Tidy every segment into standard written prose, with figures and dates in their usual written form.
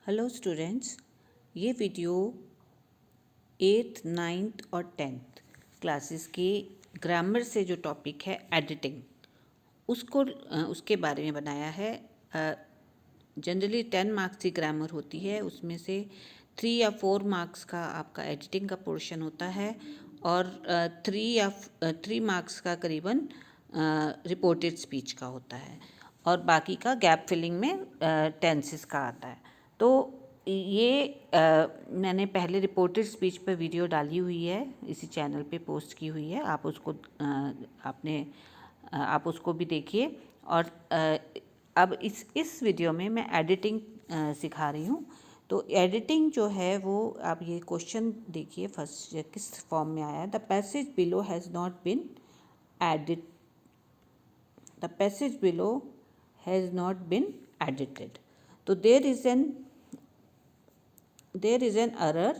Hello students, ये video 8th, 9th और 10th classes के ग्रामर से जो टॉपिक है एडिटिंग उसके बारे में बनाया है। जनरली 10 मार्क्स की ग्रामर होती है, उसमें से 3 या 4 मार्क्स का आपका एडिटिंग का पोर्शन होता है और 3 मार्क्स का करीबन रिपोर्टेड स्पीच का होता है और बाकी का गैप फिलिंग में टेंसेस का आता है। तो ये मैंने पहले रिपोर्टेड स्पीच पर वीडियो डाली हुई है, इसी चैनल पे पोस्ट की हुई है। आप उसको भी देखिए। और अब इस वीडियो में मैं एडिटिंग सिखा रही हूँ। तो एडिटिंग जो है वो आप ये क्वेश्चन देखिए, फर्स्ट किस फॉर्म में आया है। The passage below has not been edit the passage below has not been edited. So there is an error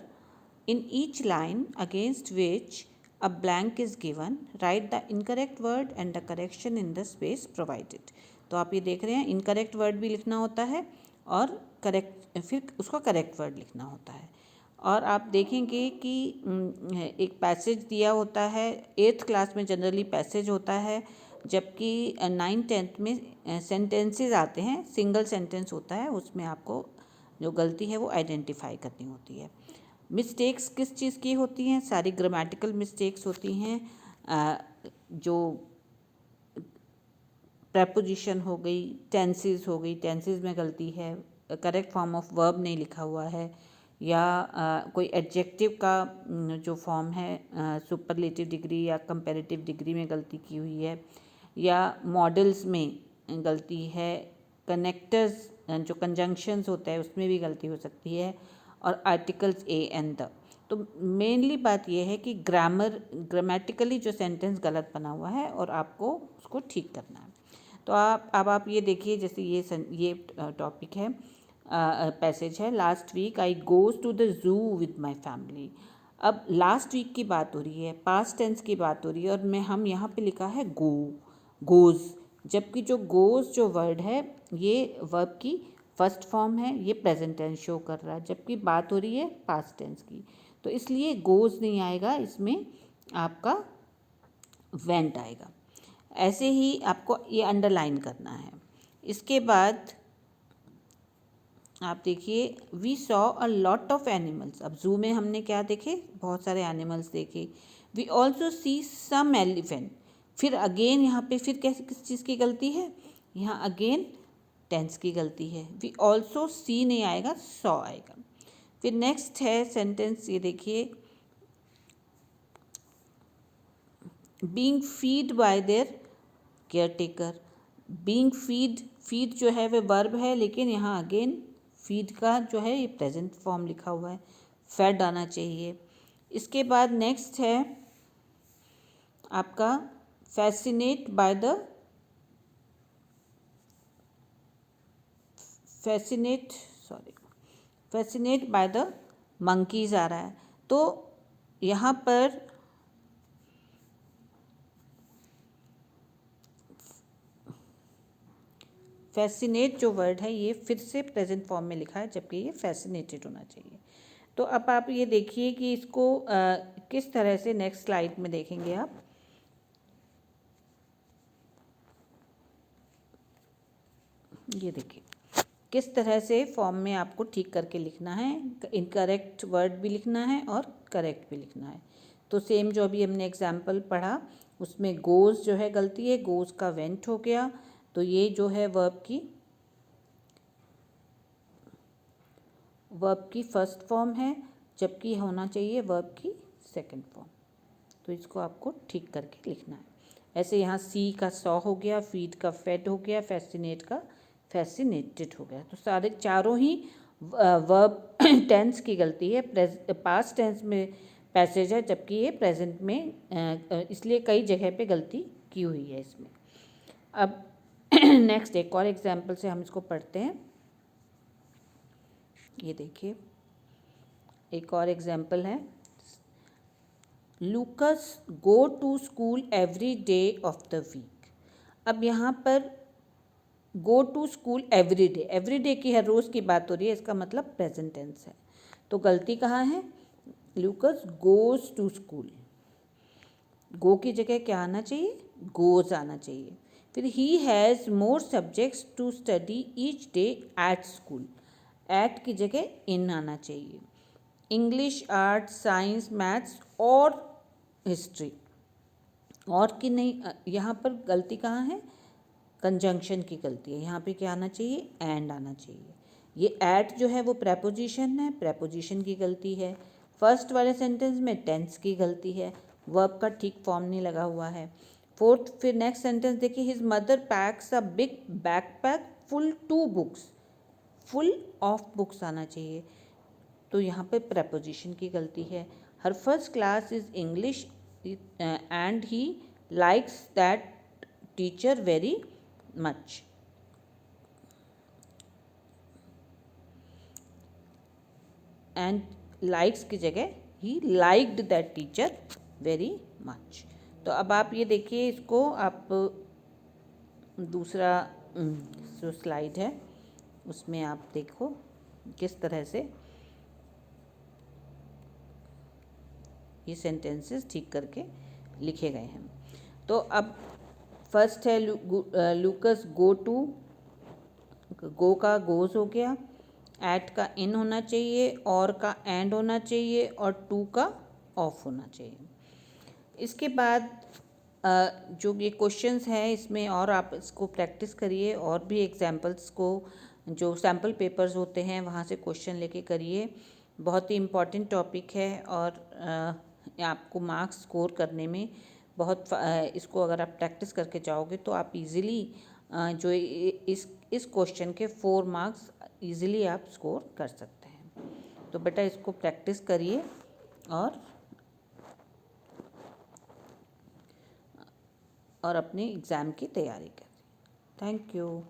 in each line against which a blank is given. Write the incorrect word and the correction in the space provided. तो आप ये देख रहे हैं, incorrect word भी लिखना होता है और फिर उसका करेक्ट वर्ड लिखना होता है। और आप देखेंगे कि एक पैसेज दिया होता है। 8th क्लास में जनरली पैसेज होता है, जबकि 9th-10th में सेंटेंसेस आते हैं। सिंगल सेंटेंस होता है, उसमें आपको जो गलती है वो आइडेंटिफाई करनी होती है। मिस्टेक्स किस चीज़ की होती हैं? सारी ग्रामेटिकल मिस्टेक्स होती हैं, जो प्रेपोजिशन हो गई, टेंसेस हो गई, टेंसेस में गलती है, करेक्ट फॉर्म ऑफ वर्ब नहीं लिखा हुआ है, या कोई एडजेक्टिव का जो फॉर्म है सुपरलेटिव डिग्री या कंपैरेटिव डिग्री में गलती की हुई है, या मॉडल्स में गलती है, कनेक्टर्स जो कंजंक्शंस होता है उसमें भी गलती हो सकती है, और आर्टिकल्स ए एंड द। तो मेनली बात यह है कि ग्रामेटिकली जो सेंटेंस गलत बना हुआ है और आपको उसको ठीक करना है। तो आप ये देखिए, जैसे ये टॉपिक है, पैसेज है, last week I goes to the zoo with my family. अब लास्ट वीक की बात हो रही है, पास्ट टेंस की बात हो रही है, और हम यहाँ पे लिखा है गोज़, जबकि जो गोज़ जो वर्ड है ये वर्ब की फर्स्ट फॉर्म है, ये प्रेजेंट टेंस शो कर रहा है, जबकि बात हो रही है पास्ट टेंस की। तो इसलिए गोज़ नहीं आएगा, इसमें आपका वेंट आएगा। ऐसे ही आपको ये अंडरलाइन करना है। इसके बाद आप देखिए, we saw a lot of animals. अब जू में हमने क्या देखे? बहुत सारे एनिमल्स देखे। We also see some elephant. फिर अगेन यहाँ पे फिर किस चीज़ की गलती है? यहाँ अगेन टेंस की गलती है। वी ऑल्सो सी नहीं आएगा, सॉ आएगा। फिर नेक्स्ट है सेंटेंस, ये देखिए, being feed bye there care taker. Being feed जो है वह वर्ब है, लेकिन यहाँ अगेन फीड का जो है ये प्रेजेंट फॉर्म लिखा हुआ है, फेड आना चाहिए। इसके बाद नेक्स्ट है आपका फैसिनेट बाय द मंकीज आ रहा है। तो यहाँ पर फैसिनेट जो वर्ड है ये फिर से प्रेजेंट फॉर्म में लिखा है, जबकि ये फैसिनेटेड होना चाहिए। तो अब आप ये देखिए कि इसको किस तरह से नेक्स्ट स्लाइड में देखेंगे आप। ये देखिए किस तरह से फॉर्म में आपको ठीक करके लिखना है। इनकरेक्ट वर्ड भी लिखना है और करेक्ट भी लिखना है। तो सेम जो अभी हमने एग्जाम्पल पढ़ा उसमें गोज़ जो है गलती है, गोज़ का वेंट हो गया। तो ये जो है वर्ब की फर्स्ट फॉर्म है, जबकि होना चाहिए वर्ब की सेकंड फॉर्म। तो इसको आपको ठीक करके लिखना है। ऐसे यहाँ सी का सॉ हो गया, फीड का फेड हो गया, फैसिनेट का फैसिनेटेड हो गया। तो सारे चारों ही वर्ब टेंस की गलती है। पास्ट टेंस में पैसेज है, जबकि ये प्रेजेंट में, इसलिए कई जगह पे गलती की हुई है इसमें। अब नेक्स्ट एक और एग्जाम्पल से हम इसको पढ़ते हैं। ये देखिए एक और एग्जाम्पल है, Lucas go to school every day of the week. अब यहाँ पर go to school every day की हर रोज़ की बात हो रही है, इसका मतलब प्रेजेंट टेंस है। तो गलती कहाँ है? Lucas goes to school. Go की जगह क्या आना चाहिए? गोज आना चाहिए। फिर he has more subjects to study each day at school. At की जगह इन आना चाहिए। इंग्लिश, आर्ट, साइंस, मैथ्स और हिस्ट्री। और की नहीं, यहाँ पर गलती कहाँ है? कंजंक्शन की गलती है। यहाँ पे क्या आना चाहिए? एंड आना चाहिए। ये एट जो है वो प्रेपोजिशन है, प्रेपोजिशन की गलती है। फर्स्ट वाले सेंटेंस में टेंस की गलती है, वर्ब का ठीक फॉर्म नहीं लगा हुआ है। फोर्थ, फिर नेक्स्ट सेंटेंस देखिए, his mother packs a big backpack full to books. Full of books आना चाहिए, तो यहाँ पे प्रेपोजिशन की गलती है। Her first class is English and he likes that teacher very much. And likes की जगह he liked that teacher very much. तो अब आप ये देखिए, इसको आप दूसरा जो स्लाइड है उसमें आप देखो किस तरह से ये सेंटेंसेस ठीक करके लिखे गए हैं। तो अब फर्स्ट है लूकस गो टू, गो का गोज हो गया, एट का इन होना चाहिए, और का एंड होना चाहिए, और टू का ऑफ होना चाहिए। इसके बाद जो ये क्वेश्चंस हैं इसमें और आप इसको प्रैक्टिस करिए, और भी एग्जांपल्स को जो सैम्पल पेपर्स होते हैं वहाँ से क्वेश्चन लेके करिए। बहुत ही इम्पॉर्टेंट टॉपिक है, और आपको मार्क्स स्कोर करने में बहुत इसको अगर आप प्रैक्टिस करके जाओगे तो आप इजीली जो इस क्वेश्चन के 4 मार्क्स इजीली आप स्कोर कर सकते हैं। तो बेटा इसको प्रैक्टिस करिए और अपने एग्ज़ाम की तैयारी करिए। Thank you.